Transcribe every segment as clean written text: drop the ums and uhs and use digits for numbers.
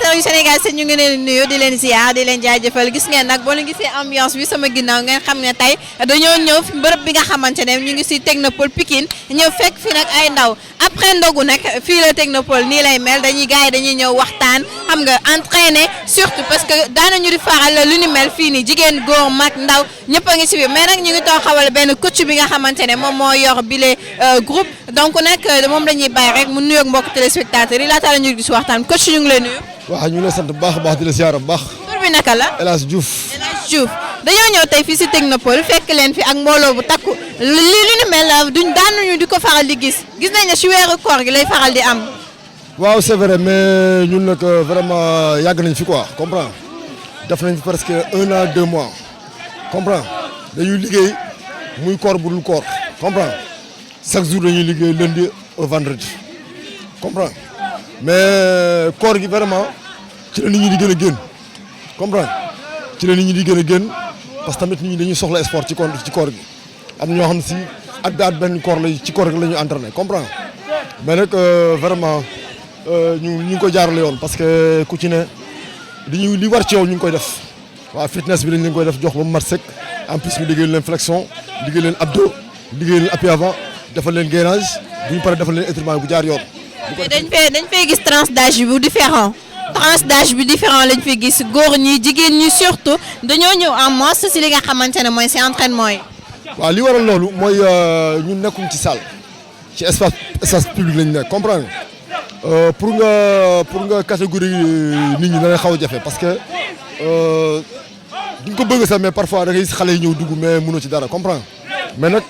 téléspectateurs yu Sénégal c'est ñu ngi leen nuyu di leen ziar di leen jaajëfal gis ngeen nag boo leen gisee ambiance bi sama ginnaaw ngeen xam ne tey dañoo ñëw fi bërëb bi nga xamante ne ñu ngi si Technopole Pikine ñëw fekk fi nag ay ndaw après ndogu nag fii la Technopole nii lay mel gars yi dañuy ñëw waxtaan xam nga entraîner surtout parce que daanañu di faral lu ni mel fii nii jigéen góor mag ndaw ñëpp a ngi si biir mais nag ñu ngi toog xawal benn coach bi nga xamante ne moom moo yor bile groupe donc nag moom dañuy bàyyi rek mu nuyoog mbokk téléspectateurs yi laata la ñu di si waxtaan coach ñu ngi lay nuyu. waaw ñu ngi lay sant bu baax a baax di la ziar bu baax. tur bi naka la. El Hadj Diouf. El Hadj Diouf dañoo ñëw tey fii si Technopole fekk leen fi ak mbooloo bu takku lu ni mel duñ daanuñu di ko faral di gis nañ ne si weeru koor gi lay faral di am. waaw c'est vrai mais ñun nag vraiment yàgg nañ fi quoi comprends def nañ fi presque 1 an 2 mois comprends dañuy liggéey muy koor bu dul koor comprends chaque jour dañuy liggéey lundi au vendredi comprends mais koor gi vraiment ci la nit ñi di gën a génn comprends ci la nit ñi di gën a génn parce que tamit nit ñi dañuy soxla sport ci koor gi am ñoo xam ne si at benn koor la ci koor gi la ñuy entraîné comprends mais nag vraiment ñu ngi ko jaarale yoon parce que ku ci ne li war ci yow ñu ngi koy def waaw fitness bi dañ leen koy def jox ba mu mat sëkk en plus ñu liggéey leen flexion liggéey leen abdos liggéey leen appui avant defal leen gainage bu ñu paree defal leen étirement bu jaar yoon. dañ fay gis tranche d'âge bu différent lañ fay gis góor ñi jigéen ñi surtout dañoo ñëw en masse si li nga xamante ne mooy si entraînement yi. waaw li waral loolu mooy ñun nekkuñ ci salle ci espace public lañ nekk comprendre pour nga catégorie nit ñi da ngay xaw a jafe parce que duñ ko bëgg sax mais parfois da ngay gis xale yi ñëw dugg mais mënoo ci dara comprendre mais nag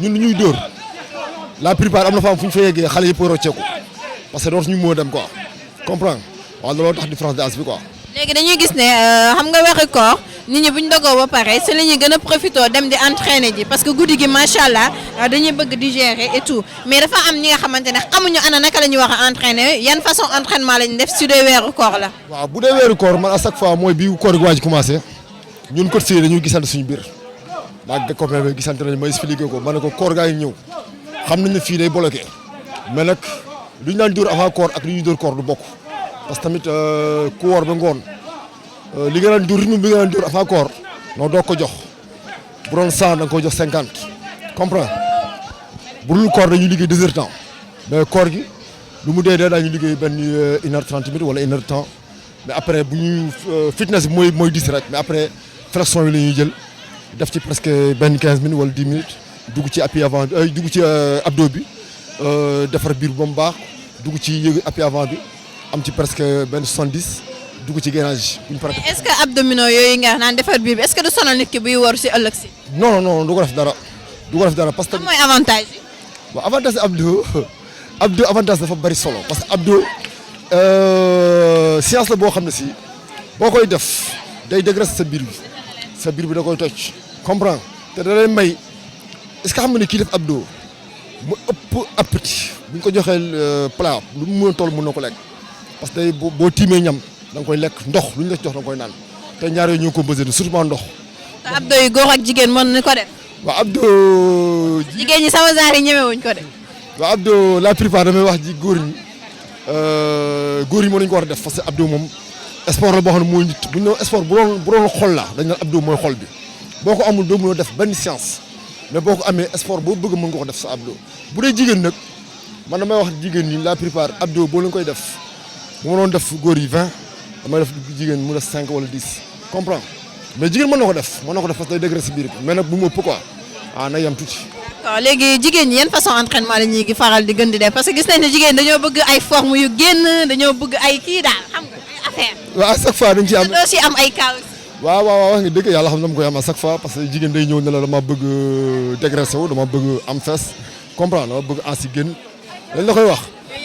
ñun ñuy dóor la plupart am na fa am fu ñu fa yeggee xale yëpp rocceeku parce que dootuñu moo dem quoi comprendre waaw looloo tax différence d'âge bi quoi. léegi dañuy gis ne xam nga weeru koor nit ñi bu ñu dogoo ba pare c'est la ñuy gën a profité dem di entraîner ji parce que guddi gi macha allah dañuy bëgg digérer et tout mais dafa am ñi nga xamante ne xamuñu ana naka la ñuy wax a entraîner yan façon entraînement lañ def si dee weeru koor la. waaw bu dee weeru koor man à chaque fois mooy bii koor gi waaj commencé ñun coach yi dañuy gisante suñu biir maa ngi copain bi gisante nañu ma expliqué ko ma ne ko koor gaa ngi ñëw xam nañ ne fii day bloqué mais nag lu ñu daan dóor avant koor ak lu ñuy dóor koor du bokk parce que tamit ku woor ba ngoon. li nga daan dóor rythme bi nga daan dóor avant koor non doo ko jox bu doon 100 da nga koy jox 50 comprends bu dul koor dañuy liggéey 2 heures temps mais koor gi lu mu dee daañu liggéey benn 1 heure 30 minutes wala 1 heure temps mais après bu ñuy fitness bi mooy 10 rek mais après flexion yi la ñuy jël def ci presque benn 15 minutes wala 10 minutes dugg ci appui avant dugg ci abdos bi defar biir ba mu baax dugg ci yëg appui avant bi am ci presque benn 70. dugg ci gainage bu ñu paree. est-ce que abdominaux yooyu nga naan defar biir bi est-ce que du sonal nit ki buy war si ëllëg si. non du ko def dara parce que. mooy avantage bi. waaw avantage abdo avantage dafa bari solo parce que abdo science la boo xam ne si boo koy def day dégraisser sa biir bi da koy toj comprends te da lay may est-ce que xam nga ne kii def abdo mu ëpp appétit bu ñu ko joxee plat lu mu mën a toll mën na ko lekk parce que boo tiimee ñam. da nga koy lekk ndox lu ñu la jox da nga koy naan te ñaar yooyu ñoo ko bësee surtout ndox. te abdo yi góor ak jigéen mën nañu ko def. waaw abdo. jigéen ñi sama genre yi ñemewuñ ko def. waaw abdo la plupart damay wax ji góor ñi moo nañu ko war a def parce que abdo moom sport la boo xam ne mooy nit bu ñu doon sport bu doon xol la dañ naan abdo mooy xol bi boo ko amul doo mënoo def benn science mais boo ko amee sport boo bëgg mën nga ko def sa abdo bu dee jigéen nag man damay wax jigéen ñi la plupart abdo boo leen koy def bu ma doon def góor yi 20. damay def jigéen mu def 5 wala 10 comprends mais jigéen mën na ko def parce que day dégraisser biir mais nag bu mu ëpp quoi na yem tuuti. d'accord léegi jigéen ñi yan façon entraînement la ñuy faral di gën di def parce que gis nañ ne jigéen dañoo bëgg ay forme yu génn dañoo bëgg ay kii daal xam nga ay affaire. waaw à chaque fois dañ ci am doo si am ay cas aussi. waaw wax nga dëgg yàlla xam na ma koy am à chaque fois parce que jigéen day ñëw ne la dama bëgg dégraisser wu dama bëgg am fesse comprendre dama bëgg ansi génn dañ la koy wax.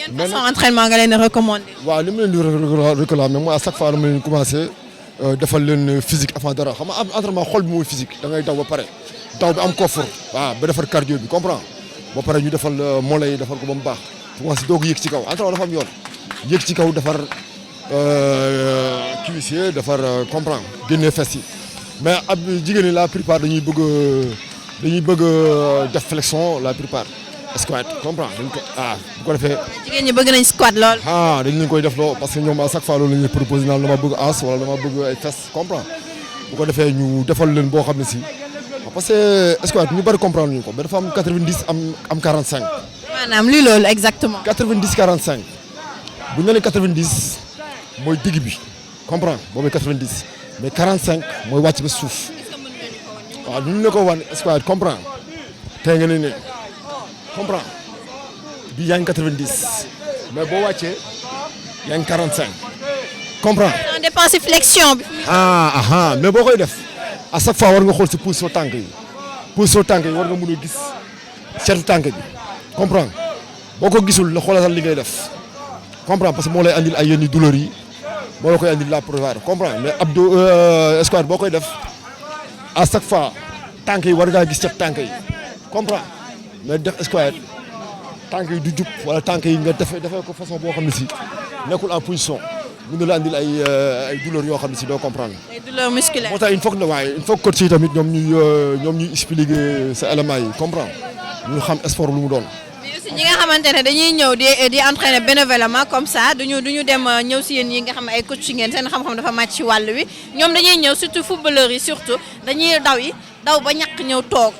yan façon entraînement nga leen di recommander. waaw li ma leen di réclamer mooy à chaque fois dama leen commencé defal leen physique avant dara xam nga entraînement xol bi mooy physique da ngay daw ba pare daw bi am coffre waaw ba defar cardio bi comprends ba pare ñu defal mollets yi defar ko ba mu baax fu nga si doo ko yëg ci kaw entraînement dafa am yoon yëg ci kaw defar cuisse defar comprendre génnee fes yi mais jigéen ñi la plupart dañuy bëgg def flexion la plupart squat comprend dañ ko bu ko defee. jigéen ñi bëgg nañ squat lool. dañ leen koy def loo parce que ñoom à chaque fois loolu la ñuy proposé naan dama bëgg as wala dama bëgg ay fes comprend bu ko defee ñu defal leen boo xam ne si parce que squat ñu bari comprendre ñu ko mais dafa am 90 am 45. maanaam lii loolu exactement. 90 45 bu ñu nee 90 mooy digg bi comprend boobu 90 mais 45 mooy wàcc ba suuf waaw ñu ne ko wan squat comprend tey nga ne comprend bi yaa ngi 90 mais boo wàccee yaa ngi 45 comprend. on dépend si flexion bi. mais boo koy def à chaque fois war nga xool si position tànk yi war nga mën a gis seetu tànk bi comprend boo ko gisul la xoolal li ngay def comprend parce que moo lay andil ay yenn douleurs yi moo la koy andil la prévoir comprend mais abdo squat boo koy def à chaque fois tànk yi war ngaa gis seetu tànk yi comprend mais def squat tànk yi du jub wala tànk yi nga defee ko façon boo xam ne si nekkul en position mën na la andil ay douleurs yoo xam ne si doo comprendre. ay douleurs musculaires. moo tax il faut que coach yi tamit ñoom ñuy expliquer sa éléments yi comprendre ñu xam sport lu mu doon. mais aussi ñi nga xamante ne dañuy ñëw di entraîner bénévolement comme ça duñu dem ñëw si yéen yi nga xam ne ay coach ngeen seen xam-xam dafa màcc ci wàll wi ñoom dañuy ñëw surtout footballeurs yi surtout dañuy daw ba ñàkk ñëw toog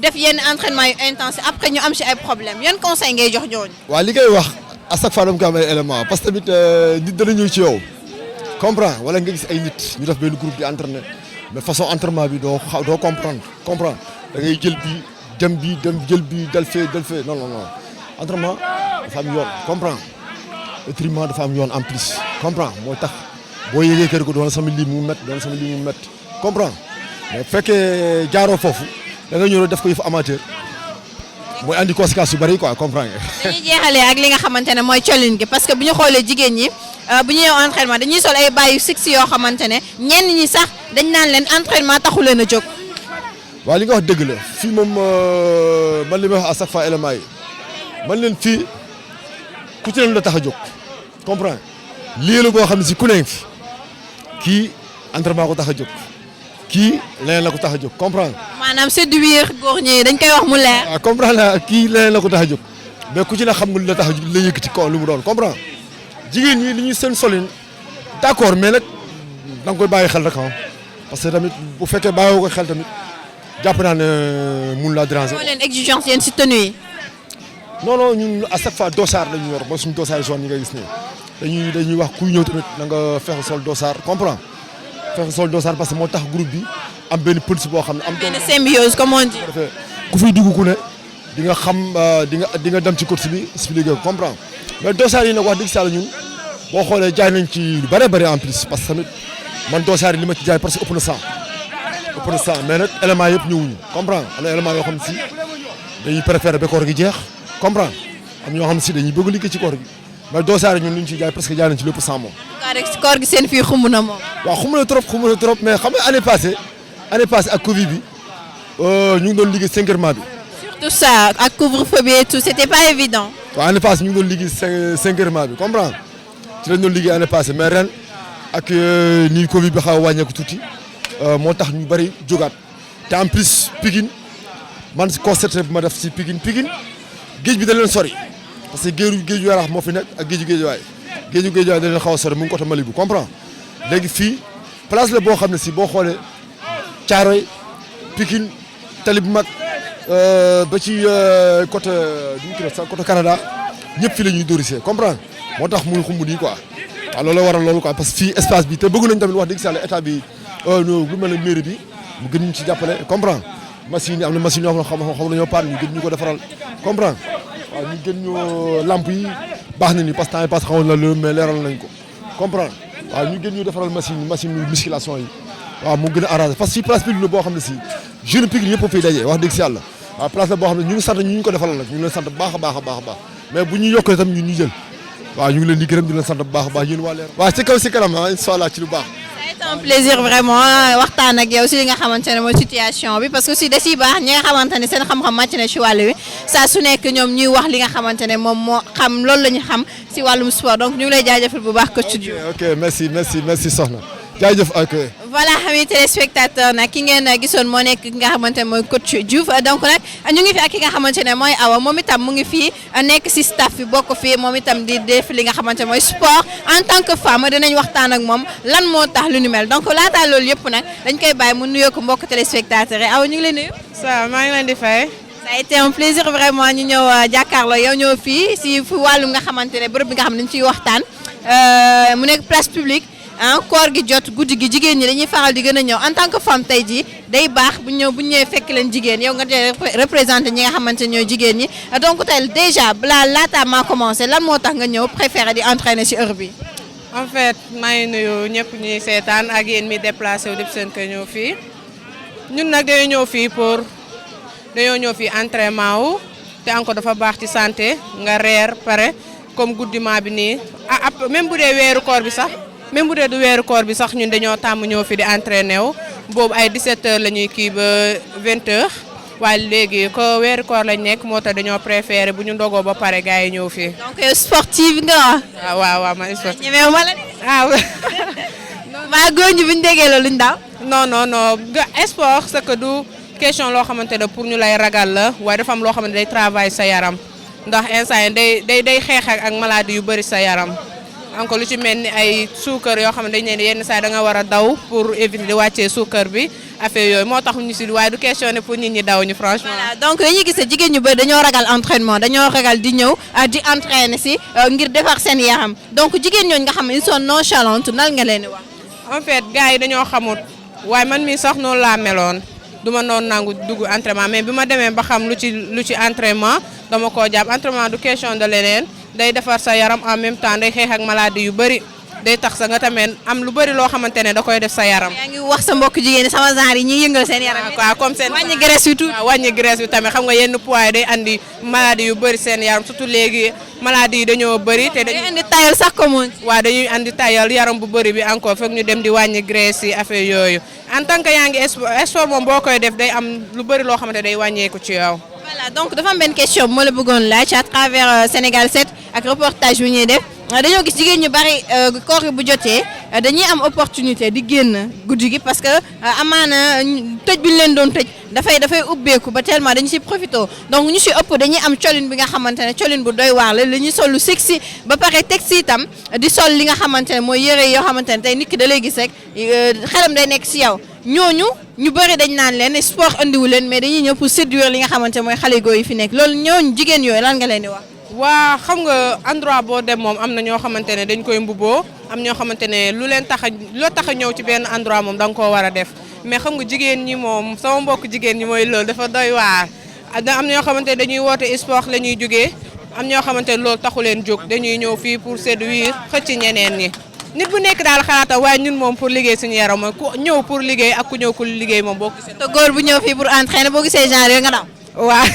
def yenn entraînement yu intense après ñu am si ay problème yan conseil ngay jox ñooñu. waaw li ngay wax à chaque fois dama ko am ay éléments parce que tamit nit dana ñëw ci yow comprend wala nga gis ay nit ñu def benn groupe di entraîner mais façon entraînement bi doo comprendre da ngay jël bi dem jël bi dal fee non entraînement dafa am yoon comprend étirement dafa am yoon en plus comprend moo tax boo yëgee kër ko doon sama lii mu met comprend mais bu fekkee jaaroo foofu da nga ñëw def ko yëfu amateur mooy andi conséquences yu bari quoi comprendre nga. dañuy jeexalee ak li nga xamante ne mooy colin gi parce que bu ñu xoolee jigéen ñi bu ñu ñëw entraînement dañuy sol ay bàyyi six yoo xamante ne ñenn ñi sax dañ naan leen entraînement taxu leen a jóg. waaw li nga wax dëgg la fii moom man li may wax à chaque fois éléments yi man leen fii ku ci leen la tax a jóg comprendre lii la boo xam ne si ku ne fi kii entraînement ko tax a jóg kii leneen la ko tax a jóg comprendre. maanaam séduire góor ñi dañ koy wax mu leer. waaw comprendre naa kii leneen la ko tax a jóg mais ku ci ne xam nga lu la tax a jóg la yëkkati kaw lu mu doon comprendre jigéen ñi li ñuy seen solin d'accord mais nag da nga koy bàyyi xel rek parce que tamit bu fekkee bàyyiwoo ko xel tamit jàpp naa ne mun laa déranger. moo leen exigence yéen si tenue yi. non ñun à chaque fois dossard la ñu yor mooy suñu dossard jaune yi nga gis nii dañuy wax kuy ñëw tamit na nga fexe sol dossard comprendre fexe sol dossard parce que moo tax groupe bi am benn police boo xam ne am. benn symbiose comme on dit. ku fiy dugg ku ne di nga xam di nga dem ci course bi expliquer ko comprendre mais dossard yi nag wax dëgg yàlla ñun boo xoolee jaay nañ ci lu bëri en plus parce que tamit man dossard yi li ma ci jaay parce que ëpp na 100 mais nag éléments yëpp ñëwuñu comprendre am na éléments yoo xam ne si dañuy préférer ba koor gi jeex comprendre am ñoo xam ne si dañuy bëgg liggéey ci koor gi mais dossard yi ñun li ñu ciy jaay presque jaay nañ ci lépp 100 moom. koor gi seen fii xumb na moom. waaw xumb na trop mais xam nga année passée ak Covid bi ñu ngi doon liggéey cinquièmement bi. surtout ça ak couvre-feu bi et tout c'était pas évident. waaw année passée ñu ngi doon liggéey cinquièmement bi comprendre ci lañ doon liggéey année passée mais ren ak nii Covid bi xaw a wàññeeku tuuti moo tax ñu bëri jógaat te en plus Pikine man constaté bi ma def si Pikine géej bi da leen sori parce que géeju Yaraax moo fi nekk ak géeju Géejawaay da leen xaw a sori mu ngi côté Malibu comprendre léegi fii place la boo xam ne si boo xoolee Caaroy Pikine tali bu mag ba ci côté du ñu tuddee sax côté Canada ñëpp fii la ñuy dóorisee comprendre moo tax muy xumb nii quoi waaw loolu waral loolu quoi parce que fii espace bi te bëgg nañ tamit wax dëgg yàlla état bi lu mel ne mairie bi mu gën ñu ci jàppale comprendre machine yi am na machine yoo xam nañoo paan ñu gën ñu ko defaral comprendre waaw ñu gën ñu lamp yi baax na ni parce que temps yi passe xawoon na loolu mais leeral nañ ko comprendre waaw ñu gën ñu defaral machine musculation yi waaw mu gën a arrangé parce que fii place publique la boo xam ne si jeune Pikine yëpp fiy dajee wax dëgg si yàlla waaw place la boo xam ne ñu ngi sant ñu ko defalal nag ñu ngi leen sant bu baax a baax mais bu ñu yokkee tam ñun ñu jël waaw ñu ngi leen di gërëm di leen sant bu baax a baax yéen waa leer waaw ci kaw si kanam incha allah ci lu baax. c'est un plaisir vraiment waxtaan ak yow si li nga xamante ne mooy situation bi parce que aussi da ciy baax ñi nga xamante ne seen xam-xam màcc na ci wàll wi saa su nekk ñoom ñuy wax li nga xamante ne moom moo xam loolu la ñu xam si wàllum sport donc ñu ngi lay jaajëfal bu baax coach Diouf. ok merci soxna jaajëf ak. voilà amis téléspectateurs nag ki ngeen gisoon moo nekk ki nga xamante ne mooy coach Diouf donc nag ñu ngi fi ak ki nga xamante ne mooy Awa moom itam mu ngi fii nekk si staff bi bokk fii moom itam di def li nga xamante ne mooy sport en tant que femme dinañ waxtaan ak moom lan moo tax lu ni mel donc laataa loolu yëpp nag dañ koy bàyyi mu nuyoo ko mbokk téléspectateurs yi Awa ñu ngi lay nuyu. ça maa ngi leen di fay. ça a été un plaisir vraiment ñu ñëw jàkkaarloo yow ñëw fii si fu wàllum nga xamante ne bërëb bi nga xam ne dañu ciy waxtaan mu nekk place publique. koor gi jot guddi gi jigéen ñi dañuy faral di gën a ñëw en tant que femme tey jii day baax bu ñëwee fekk leen jigéen yow nga représenté ñi nga xamante ñooy jigéen ñi donc tey déjà balaa laataa maa commencé lan moo tax nga ñëw préféré di entraîner ci heure bi. en fait maa ngi nuyu ñëpp ñuy seetaan ak yéen mi déplacé wu def seen ko ñëw fii ñun nag dañoo ñëw fii entraînement wu te encore dafa baax ci santé nga reer pare comme guddiment bi nii même bu dee weeru koor bi sax. même bu dee du weeru koor bi sax ñun dañoo tàmm ñëw fi di entraîné wu boobu ay 17h la ñuy kii ba 20h waaye léegi ko weeru koor lañ nekk moo tax dañoo préféré bu ñu ndogoo ba pare gars yi ñëw fii. donc sportive nga. waaw man sportive. ñemewu ma la de. maa góoñu bu ñu déggee loolu ñu daaw. non sport c'est que du question loo xamante ne pour ñu lay ragal la waaye dafa am loo xamante day travail sa yaram ndax instant day xeex ak maladie yu bëri sa yaram. encore lu ci mel ni ay suukar yoo xam ne dañu ne yenn saa da nga war a daw pour éviter di wàccee suukar bi affaire yooyu moo tax ñu si waaye du questionné pour nit ñi daw ñu franchement. voilà donc dañuy gis ne jigéen ñu bëri dañoo ragal entraînement dañoo ragal di ñëw di entraîner si ngir defar seen yaram donc jigéen ñooñu nga xam ne ils sont nonchalantes nan nga leen di wax. en fait gars yi dañoo xamut waaye man mii sax noonu laa meloon du ma noonu nangu dugg entraînement mais bi ma demee ba xam lu ci entraînement dama koo jàpp entraînement du question de leneen. day defar sa yaram en même temps day xeex ak maladie yu bëri day tax sa nga tamit am lu bëri loo xamante ne da koy def sa yaram. yaa ngi wax sa mbokk jigéen sama genre yi ñuy yëngal seen yaram. waaw comme seen wàññi graisse bi tuuti. waaw wàññi graisse bi tamit xam nga yenn poids yi day andi maladie yu bëri seen yaram surtout léegi maladie yi dañoo bëri. te dañuy andi tayal sax comme. waaw dañuy andi tayal yaram bu bëri bi encore foog ñu dem di wàññi graisse yi affaire yooyu en tant que yaa ngi sport moom boo koy def day am lu bëri loo xamante day wàññeeku ci yow. voilà donc dafa am benn question moo la bëggoon laaj à travers Sénégal 7 ak reportage bi ñuy def dañoo gis jigéen ñu bari koor gi bu jotee dañuy am opportunité di génn guddi gi parce que amaana tëj bi ñu leen doon tëj dafay ubbeeku ba tellement dañu si profité donc ñu si ëpp dañuy am colin bi nga xamante ne colin bu doy waar la li ñuy sol lu sexy ba pare teg si itam di sol li nga xamante ne mooy yëre yoo xamante ne tey nit ki da lay gis rek xelam day nekk si yow ñooñu ñu bëri dañ naan leen sport andiwu leen mais dañuy ñëw pour séduire li nga xamante ne mooy xale góor yi fi nekk loolu ñooñu jigéen yooyu lan nga leen di wax. waa xam nga endroit boo dem moom am na ñoo xamante ne dañ koy mbubboo am ñoo xamante ne lu tax a ñëw ci benn endroit moom da nga koo war a def mais xam nga jigéen ñi moom sama mbokk jigéen ñi mooy loolu dafa doy waar am ñoo xamante ne dañuy woote sport la ñuy jógee am ñoo xamante ne loolu taxu leen jóg dañuy ñëw fii pour séduire xëcc ñeneen ñi nit bu nekk daal xalaatam waaye ñun moom pour liggéey suñu yaram mooy ku ñëw pour liggéey ak ku ñëw ku liggéey moom boo gisee. te góor bu ñëw fii pour entraîner boo gisee genre yooyu nga daw. waaw.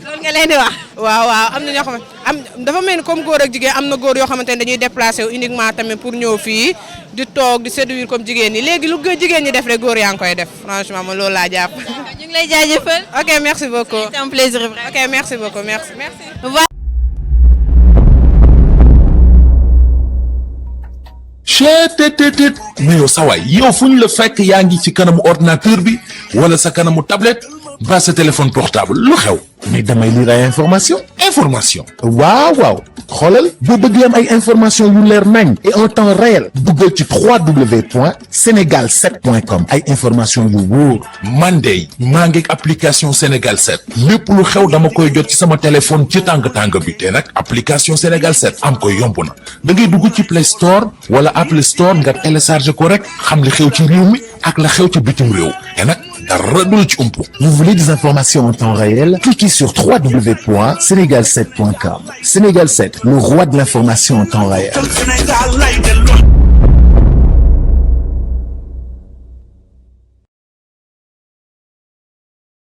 loolu nga leen di wax. waaw am na ñoo xam ne dafa mel ni comme góor ak jigéen am na góor yoo xamante ne dañuy déplacé wu uniquement tamit pour ñëw fii di toog di séduire comme jigéen ñi léegi lu jigéen ñi def rek góor yaa ngi koy def franchement man loolu laa jàpp. ñu ngi lay jaajëfal. ok merci beaucoup. c'est un plaisir vraiment. ok merci beaucoup merci. cheetetetet mais yow sawaay yow fu ñu la fekk yaa ngi ci kanamu ordinateur bi wala sa kanamu tablette ba sa téléphone portable lu xew mais damay lire ay information waaw xoolal boo bëgg am ay information yu leer nañ et en temps réel duggal ci www.senegal7.com ay information yu wóor man de maa ngi application Sénégal 7 lépp lu xew dama koy jot ci sama téléphone ci tàng bi te nag application Sénégal 7 am ko yomb na da ngay dugg ci Play Store wala Apple Store nga télécharge ko rek xam li xew ci réew mi ak la xew ci bitim réew te nag dara du la ci umpu. Vous voulez des informations en temps réel? Cliquez sur www.senegal7.com. Sénégal 7, le roi de l'information en temps réel.